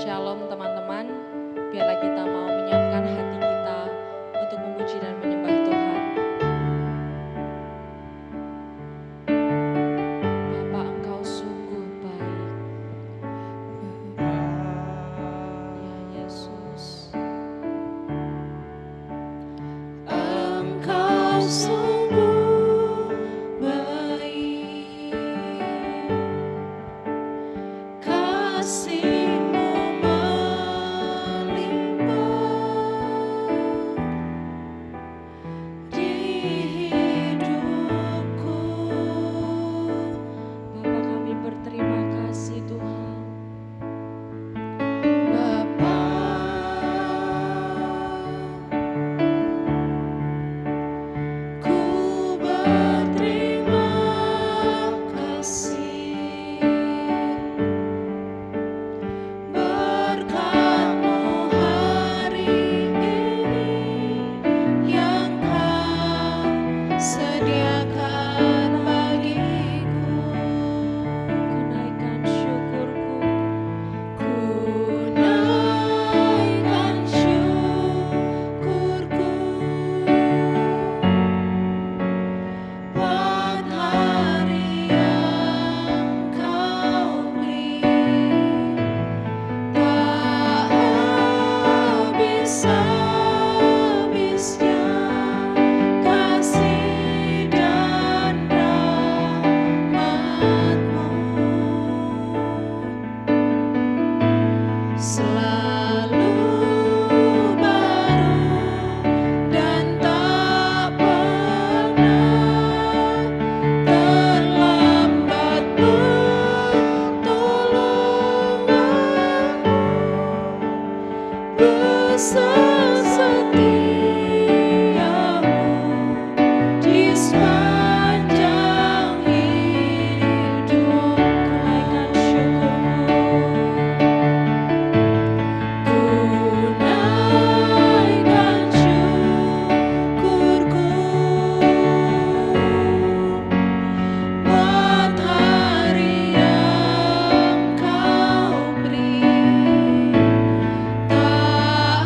Shalom teman-teman, biarlah kita mau menyiapkan hati kita untuk memuji dan menyembah Tuhan. Bapa, Engkau sungguh baik. Ya Yesus. Engkau sungguh baik, kasih-Mu melimpah di hidupku. Bapa, kami berterima kasih Tuhan. Bapa, ku berterima kasih, berkat-Mu hari ini yang Kau sediakan bagiku. Ku naikkan syukurku, Ku naikkan syukurku buat hari yang Kau beri, tak habis-habisnya kasih dan rahmat-Mu. Selalu baru dan tak pernah terlambat pertolongan-Mu. Besar setiamu di sepanjang hidupku. naikkan syukurku. Ku naikkan syukurku buat hari yang Kau beri, tak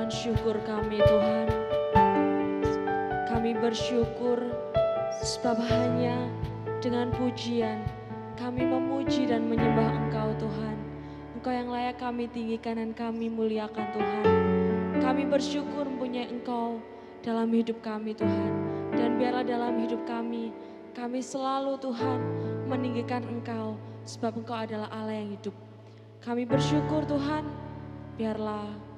ucapan syukur kami Tuhan. Kami bersyukur sebab hanya dengan pujian kami memuji dan menyembah Engkau Tuhan. Engkau yang layak kami tinggikan dan kami muliakan Tuhan. Kami bersyukur mempunyai Engkau dalam hidup kami Tuhan. Dan biarlah dalam hidup kami selalu Tuhan meninggikan Engkau sebab Engkau adalah Allah yang hidup. Kami bersyukur Tuhan, biarlah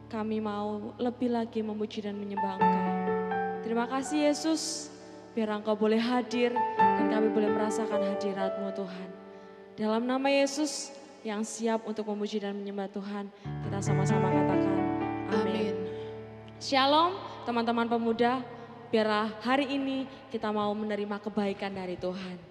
kami mau lebih lagi memuji dan menyembah Engkau. Terima kasih Yesus, biar Engkau boleh hadir dan kami boleh merasakan hadirat-Mu Tuhan. Dalam nama Yesus yang siap untuk memuji dan menyembah Tuhan, kita sama-sama katakan amin. Shalom teman-teman pemuda, biarlah hari ini kita mau menerima kebaikan dari Tuhan.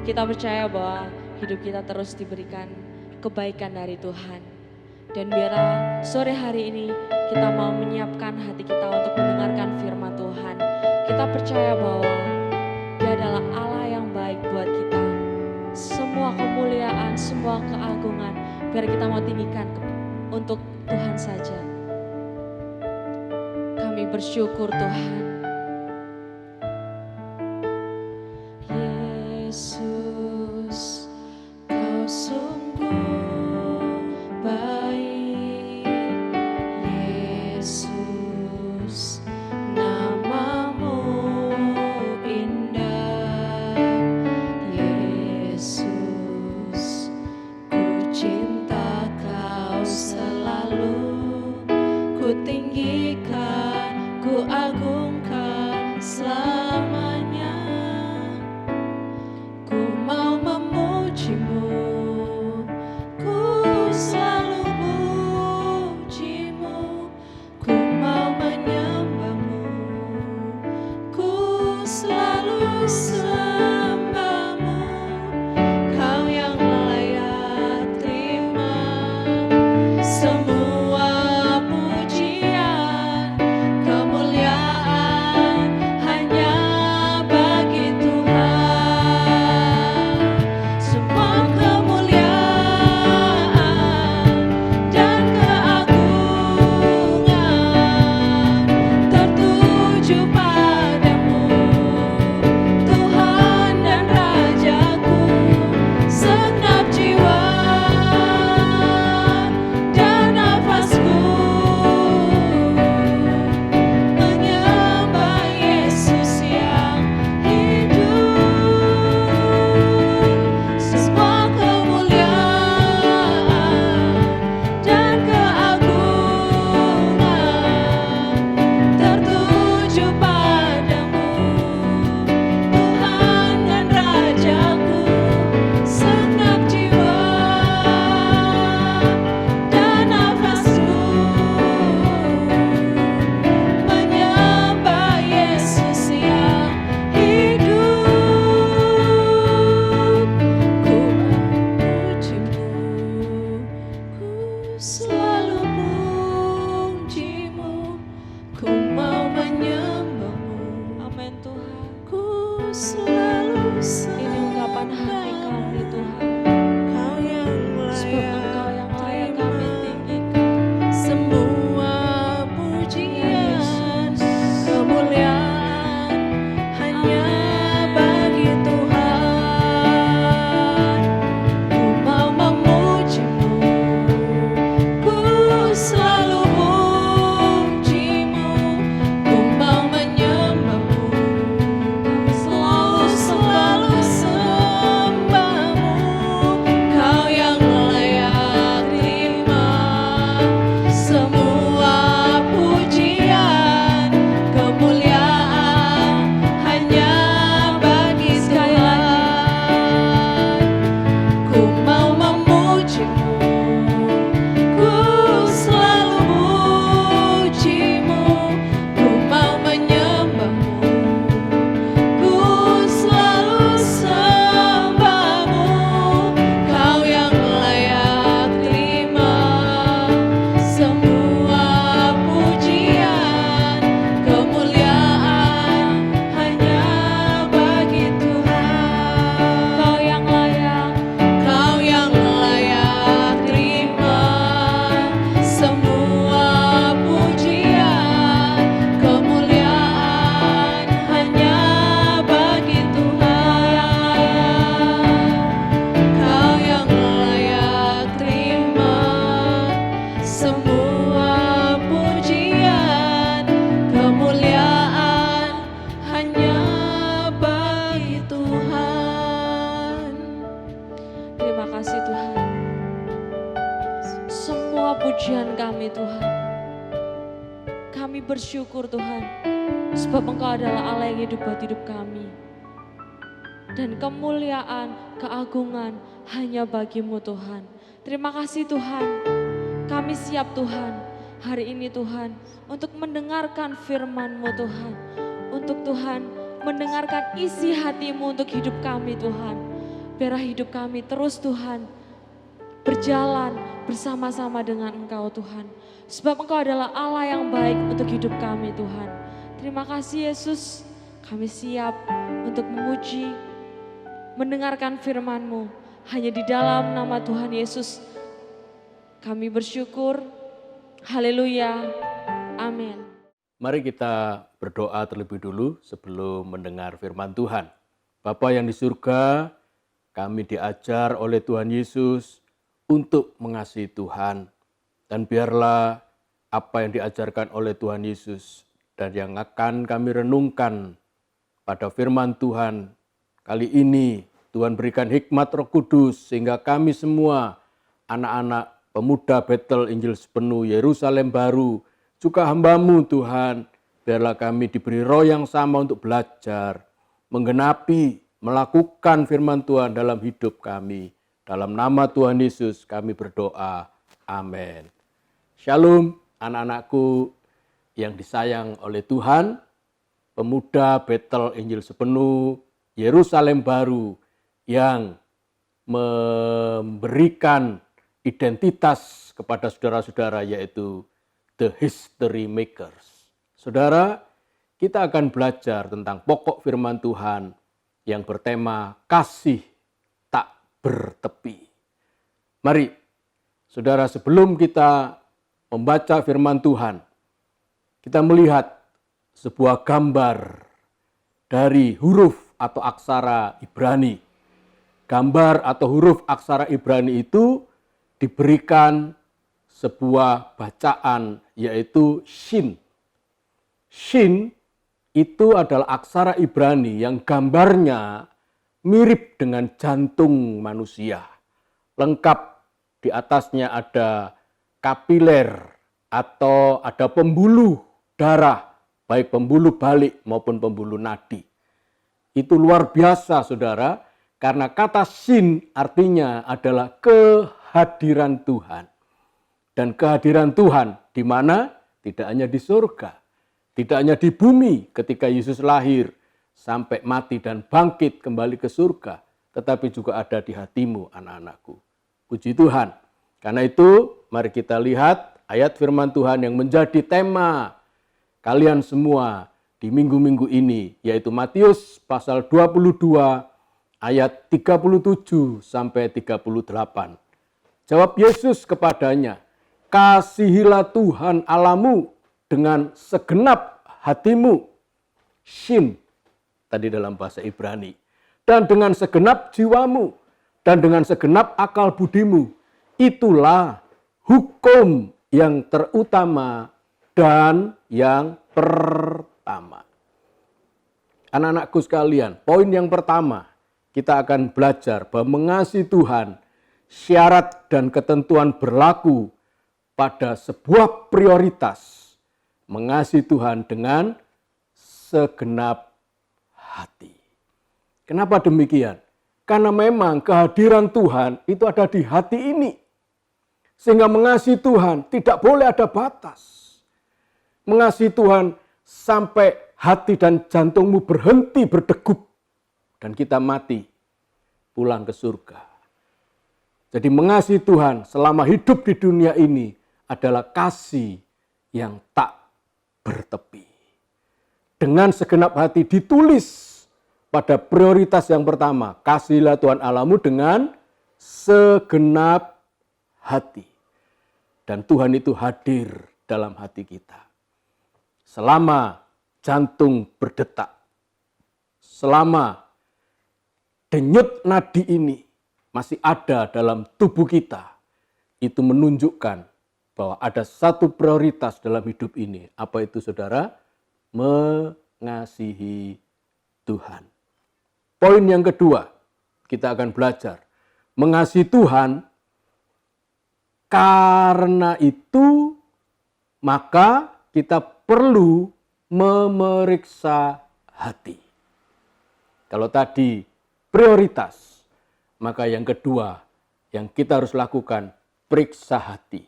Kita percaya bahwa hidup kita terus diberikan kebaikan dari Tuhan. Dan biarlah sore hari ini kita mau menyiapkan hati kita untuk mendengarkan firman Tuhan. Kita percaya bahwa Dia adalah Allah yang baik buat kita. Semua kemuliaan, semua keagungan, biar kita mau tinggikan untuk Tuhan saja. Kami bersyukur Tuhan. Yesus, Kau sungguh baik. Yesus, namamu indah. Yesus, ku cinta Kau selalu. Ku tinggikan, ku agungkan selamanya. Ku mau memujimu, ku selalu pujimu. Ku mau menyembahmu, bersyukur Tuhan, sebab Engkau adalah Allah yang hidup buat hidup kami. Dan kemuliaan, keagungan hanya bagi-Mu Tuhan. Terima kasih Tuhan, kami siap Tuhan, hari ini Tuhan, untuk mendengarkan firman-Mu Tuhan. Untuk Tuhan, mendengarkan isi hati-Mu untuk hidup kami Tuhan. Biarlah hidup kami terus Tuhan, berjalan bersama-sama dengan Engkau Tuhan. Sebab Engkau adalah Allah yang baik untuk hidup kami Tuhan. Terima kasih Yesus, kami siap untuk memuji, mendengarkan firman-Mu. Hanya di dalam nama Tuhan Yesus kami bersyukur. Haleluya. Amin. Mari kita berdoa terlebih dulu sebelum mendengar firman Tuhan. Bapa yang di surga, kami diajar oleh Tuhan Yesus untuk mengasihi Tuhan. Dan biarlah apa yang diajarkan oleh Tuhan Yesus dan yang akan kami renungkan pada firman Tuhan kali ini, Tuhan berikan hikmat Roh Kudus sehingga kami semua anak-anak pemuda Betel Injil Sepenuh Yerusalem Baru, juga hamba-Mu Tuhan, biarlah kami diberi roh yang sama untuk belajar, menggenapi, melakukan firman Tuhan dalam hidup kami. Dalam nama Tuhan Yesus kami berdoa. Amin. Shalom anak-anakku yang disayang oleh Tuhan, pemuda Betel Injil Sepenuh Yerusalem Baru yang memberikan identitas kepada saudara-saudara, yaitu The History Makers. Saudara, kita akan belajar tentang pokok firman Tuhan yang bertema kasih tak bertepi. Mari, saudara, sebelum kita membaca firman Tuhan, kita melihat sebuah gambar dari huruf atau aksara Ibrani. Gambar atau huruf aksara Ibrani itu diberikan sebuah bacaan, yaitu Shin. Shin itu adalah aksara Ibrani yang gambarnya mirip dengan jantung manusia. Lengkap, di atasnya ada kapiler atau ada pembuluh darah, baik pembuluh balik maupun pembuluh nadi. Itu luar biasa saudara, karena kata Shin artinya adalah kehadiran Tuhan. Dan kehadiran Tuhan di mana? Tidak hanya di surga, tidak hanya di bumi ketika Yesus lahir sampai mati dan bangkit kembali ke surga, tetapi juga ada di hatimu anak-anakku. Puji Tuhan. Karena itu mari kita lihat ayat firman Tuhan yang menjadi tema kalian semua di minggu-minggu ini, yaitu Matius pasal 22 ayat 37 sampai 38. Jawab Yesus kepadanya, kasihilah Tuhan Allahmu dengan segenap hatimu. Shin, tadi dalam bahasa Ibrani. Dan dengan segenap jiwamu. Dan dengan segenap akal budimu. Itulah hukum yang terutama dan yang pertama. Anak-anakku sekalian, poin yang pertama, kita akan belajar bahwa mengasihi Tuhan, syarat dan ketentuan berlaku pada sebuah prioritas. Mengasihi Tuhan dengan segenap hati. Kenapa demikian? Karena memang kehadiran Tuhan itu ada di hati ini. Sehingga mengasihi Tuhan tidak boleh ada batas. Mengasihi Tuhan sampai hati dan jantungmu berhenti berdegup. Dan kita mati, pulang ke surga. Jadi mengasihi Tuhan selama hidup di dunia ini adalah kasih yang tak bertepi. Dengan segenap hati ditulis pada prioritas yang pertama. Kasihilah Tuhan Allahmu dengan segenap hati. Dan Tuhan itu hadir dalam hati kita. Selama jantung berdetak. Selama denyut nadi ini masih ada dalam tubuh kita, itu menunjukkan bahwa ada satu prioritas dalam hidup ini. Apa itu saudara? Mengasihi Tuhan. Poin yang kedua, kita akan belajar. Mengasihi Tuhan, karena itu maka kita perlu memeriksa hati. Kalau tadi prioritas, maka yang kedua yang kita harus lakukan, periksa hati.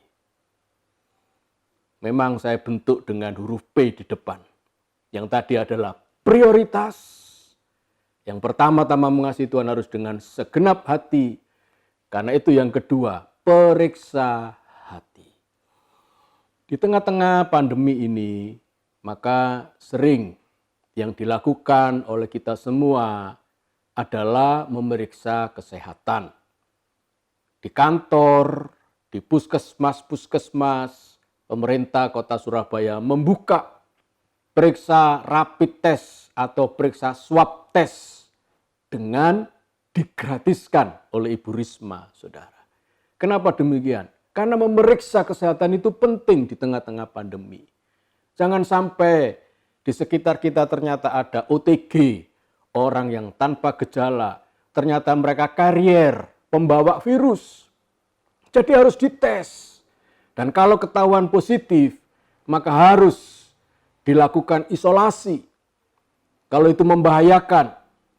Memang saya bentuk dengan huruf P di depan. Yang tadi adalah prioritas. Yang pertama-tama mengasihi Tuhan harus dengan segenap hati. Karena itu yang kedua, periksa hati. Di tengah-tengah pandemi ini, maka sering yang dilakukan oleh kita semua adalah memeriksa kesehatan. Di kantor, di puskesmas, pemerintah Kota Surabaya membuka periksa rapid test atau periksa swab test dengan digratiskan oleh Ibu Risma, saudara. Kenapa demikian? Karena memeriksa kesehatan itu penting di tengah-tengah pandemi. Jangan sampai di sekitar kita ternyata ada OTG, orang yang tanpa gejala, ternyata mereka karier, pembawa virus. Jadi harus dites. Dan kalau ketahuan positif, maka harus dilakukan isolasi. Kalau itu membahayakan,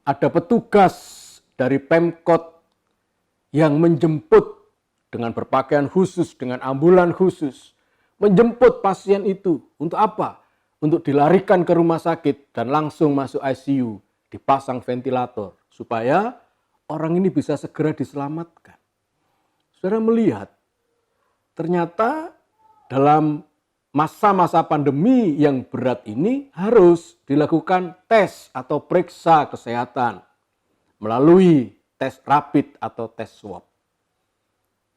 ada petugas dari Pemkot yang menjemput dengan berpakaian khusus, dengan ambulan khusus, menjemput pasien itu. Untuk apa? Untuk dilarikan ke rumah sakit dan langsung masuk ICU, dipasang ventilator, supaya orang ini bisa segera diselamatkan. Saudara melihat, ternyata dalam masa-masa pandemi yang berat ini harus dilakukan tes atau periksa kesehatan melalui tes rapid atau tes swab.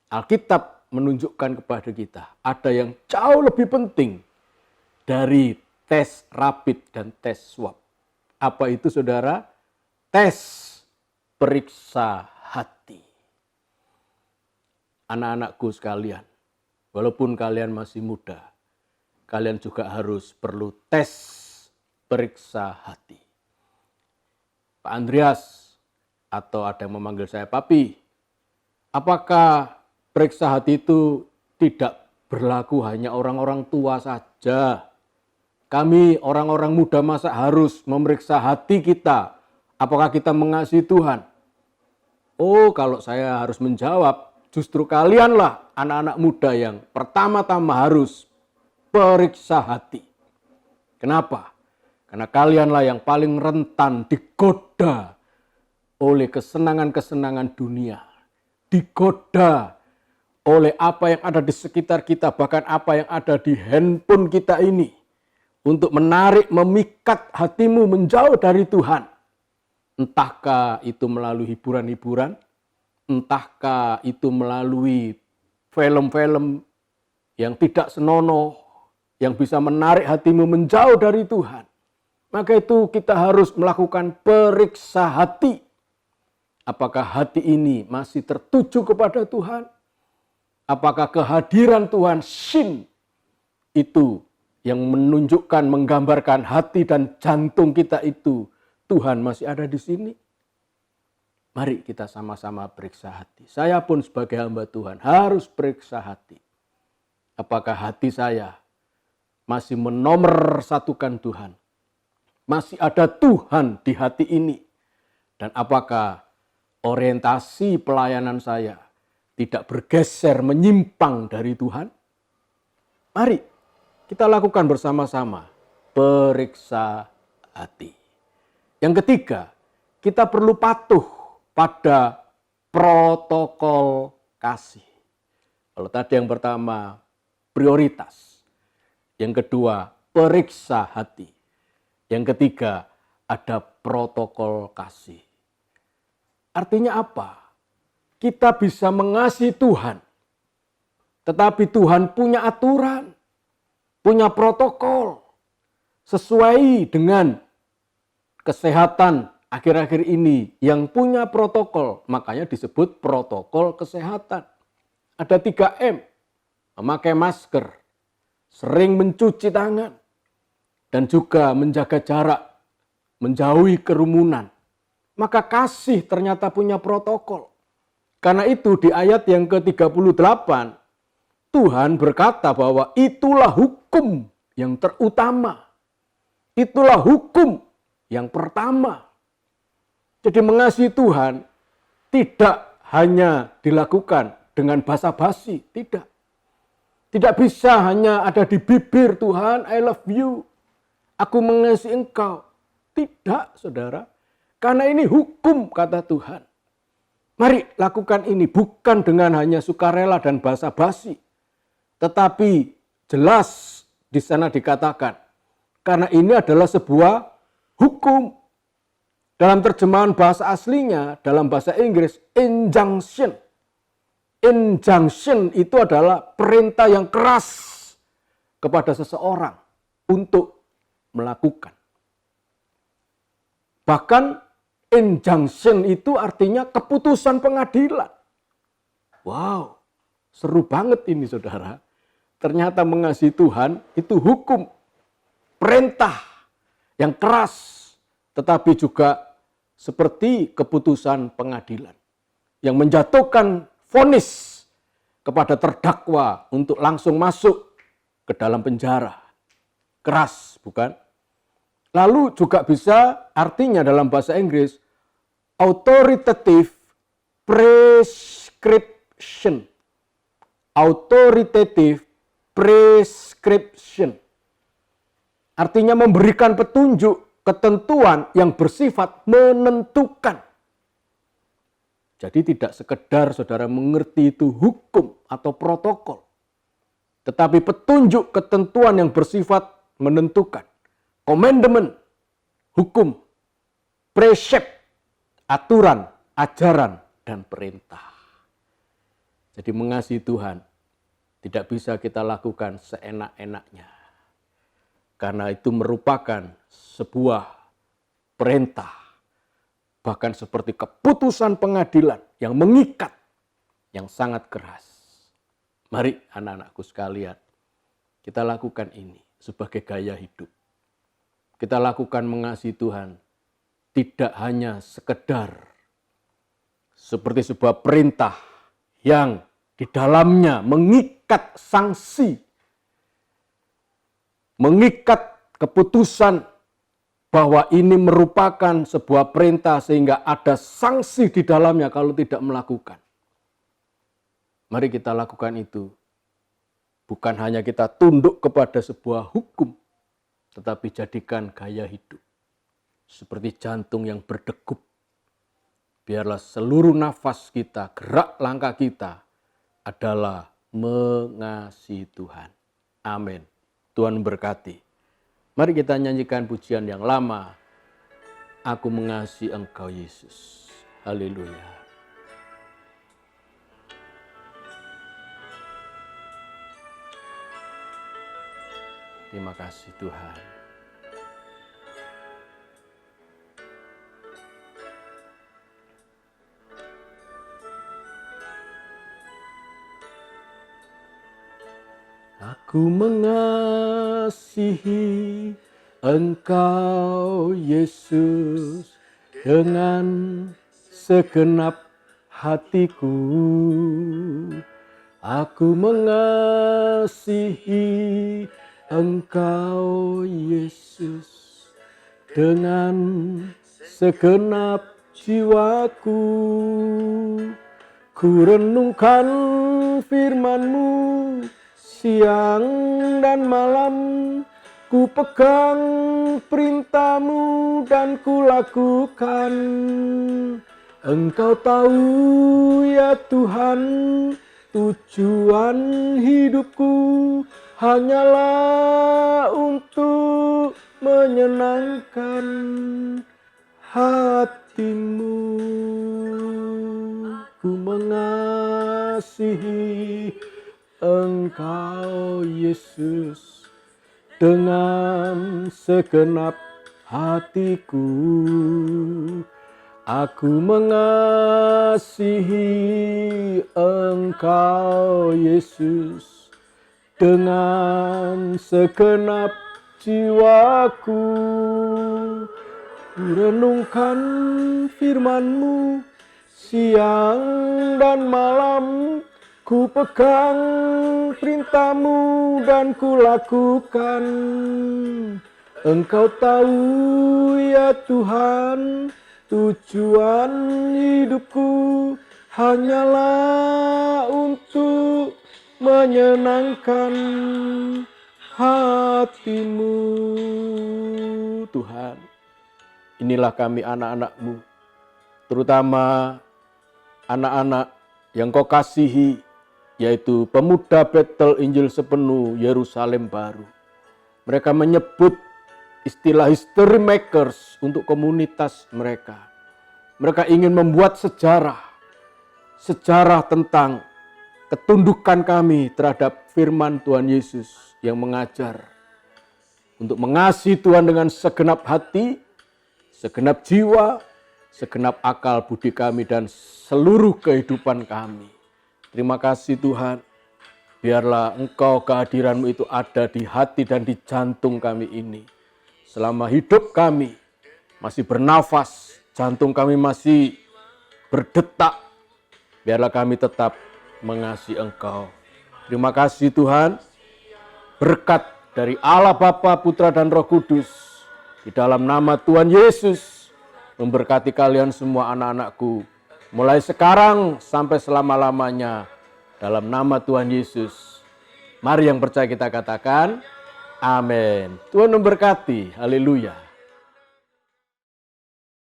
Alkitab menunjukkan kepada kita ada yang jauh lebih penting dari tes rapid dan tes swab. Apa itu, saudara? Tes periksa hati. Anak-anakku sekalian, walaupun kalian masih muda, kalian juga harus perlu tes periksa hati. Pak Andreas, atau ada yang memanggil saya Papi, apakah periksa hati itu tidak berlaku hanya orang-orang tua saja? Kami orang-orang muda masa harus memeriksa hati kita, apakah kita mengasihi Tuhan? Oh, kalau saya harus menjawab, justru kalianlah anak-anak muda yang pertama-tama harus periksa hati. Kenapa? Karena kalianlah yang paling rentan digoda oleh kesenangan-kesenangan dunia. Digoda oleh apa yang ada di sekitar kita, bahkan apa yang ada di handphone kita ini. Untuk menarik, memikat hatimu menjauh dari Tuhan. Entahkah itu melalui hiburan-hiburan, entahkah itu melalui film-film yang tidak senonoh, yang bisa menarik hatimu menjauh dari Tuhan. Maka itu kita harus melakukan periksa hati. Apakah hati ini masih tertuju kepada Tuhan? Apakah kehadiran Tuhan Shin itu yang menunjukkan, menggambarkan hati dan jantung kita itu, Tuhan masih ada di sini? Mari kita sama-sama periksa hati. Saya pun sebagai hamba Tuhan harus periksa hati. Apakah hati saya masih menomorsatukan Tuhan? Masih ada Tuhan di hati ini? Dan apakah orientasi pelayanan saya tidak bergeser menyimpang dari Tuhan? Mari kita lakukan bersama-sama periksa hati. Yang ketiga, kita perlu patuh pada protokol kasih. Kalau tadi yang pertama prioritas, yang kedua periksa hati, yang ketiga ada protokol kasih. Artinya apa? Kita bisa mengasihi Tuhan, tetapi Tuhan punya aturan, punya protokol sesuai dengan kesehatan akhir-akhir ini yang punya protokol. Makanya disebut protokol kesehatan. Ada 3M, memakai masker, sering mencuci tangan, dan juga menjaga jarak, menjauhi kerumunan. Maka kasih ternyata punya protokol. Karena itu di ayat yang ke-38, Tuhan berkata bahwa itulah hukum yang terutama. Itulah hukum yang pertama. Jadi mengasihi Tuhan tidak hanya dilakukan dengan basa-basi, tidak. Tidak bisa hanya ada di bibir, Tuhan, I love you, aku mengasihi engkau. Tidak, saudara. Karena ini hukum, kata Tuhan. Mari lakukan ini bukan dengan hanya sukarela dan basa-basi. Tetapi jelas di sana dikatakan, karena ini adalah sebuah hukum. Dalam terjemahan bahasa aslinya, dalam bahasa Inggris, injunction. Injunction itu adalah perintah yang keras kepada seseorang untuk melakukan. Bahkan injunction itu artinya keputusan pengadilan. Wow, seru banget ini saudara. Ternyata mengasihi Tuhan itu hukum, perintah yang keras, tetapi juga seperti keputusan pengadilan yang menjatuhkan vonis kepada terdakwa untuk langsung masuk ke dalam penjara. Keras, bukan? Lalu juga bisa artinya dalam bahasa Inggris authoritative prescription. Authoritative prescription. Artinya memberikan petunjuk, ketentuan yang bersifat menentukan. Jadi tidak sekedar saudara mengerti itu hukum atau protokol. Tetapi petunjuk ketentuan yang bersifat menentukan. Commandment, hukum, precept, aturan, ajaran, dan perintah. Jadi mengasihi Tuhan tidak bisa kita lakukan seenak-enaknya. Karena itu merupakan sebuah perintah. Bahkan seperti keputusan pengadilan yang mengikat, yang sangat keras. Mari anak-anakku sekalian, kita lakukan ini sebagai gaya hidup. Kita lakukan mengasihi Tuhan tidak hanya sekedar seperti sebuah perintah yang di dalamnya mengikat sanksi, mengikat keputusan bahwa ini merupakan sebuah perintah sehingga ada sanksi di dalamnya kalau tidak melakukan. Mari kita lakukan itu. Bukan hanya kita tunduk kepada sebuah hukum, tetapi jadikan gaya hidup. Seperti jantung yang berdegup. Biarlah seluruh nafas kita, gerak langkah kita adalah mengasihi Tuhan. Amin. Tuhan berkati. Mari kita nyanyikan pujian yang lama. Aku mengasihi Engkau Yesus. Haleluya. Terima kasih Tuhan. Aku mengasihi Engkau Yesus dengan segenap hatiku. Aku mengasihi Engkau Yesus dengan segenap jiwaku. Ku renungkan firman-Mu siang dan malam, ku pegang perintah-Mu dan ku lakukan. Engkau tahu ya Tuhan, tujuan hidupku hanyalah untuk menyenangkan hati-Mu. Ku mengasihi Engkau Yesus dengan segenap hatiku. Aku mengasihi Engkau Yesus dengan segenap jiwaku. Ku renungkan firman-Mu siang dan malam, Ku pegang perintah-Mu dan ku lakukan. Engkau tahu ya Tuhan, tujuan hidupku hanyalah untuk menyenangkan hati-Mu. Tuhan, inilah kami anak-anak-Mu, terutama anak-anak yang Kau kasihi, yaitu pemuda Betel Injil Sepenuh Yerusalem Baru. Mereka menyebut istilah history makers untuk komunitas mereka. Mereka ingin membuat sejarah tentang ketundukan kami terhadap firman Tuhan Yesus yang mengajar untuk mengasihi Tuhan dengan segenap hati, segenap jiwa, segenap akal budi kami dan seluruh kehidupan kami. Terima kasih Tuhan, biarlah Engkau, kehadiran-Mu itu ada di hati dan di jantung kami ini. Selama hidup kami masih bernafas, jantung kami masih berdetak, biarlah kami tetap mengasihi Engkau. Terima kasih Tuhan, berkat dari Allah Bapa, Putra dan Roh Kudus, di dalam nama Tuhan Yesus, memberkati kalian semua anak-anakku, mulai sekarang sampai selama-lamanya, dalam nama Tuhan Yesus. Mari yang percaya kita katakan, amin. Tuhan memberkati, haleluya.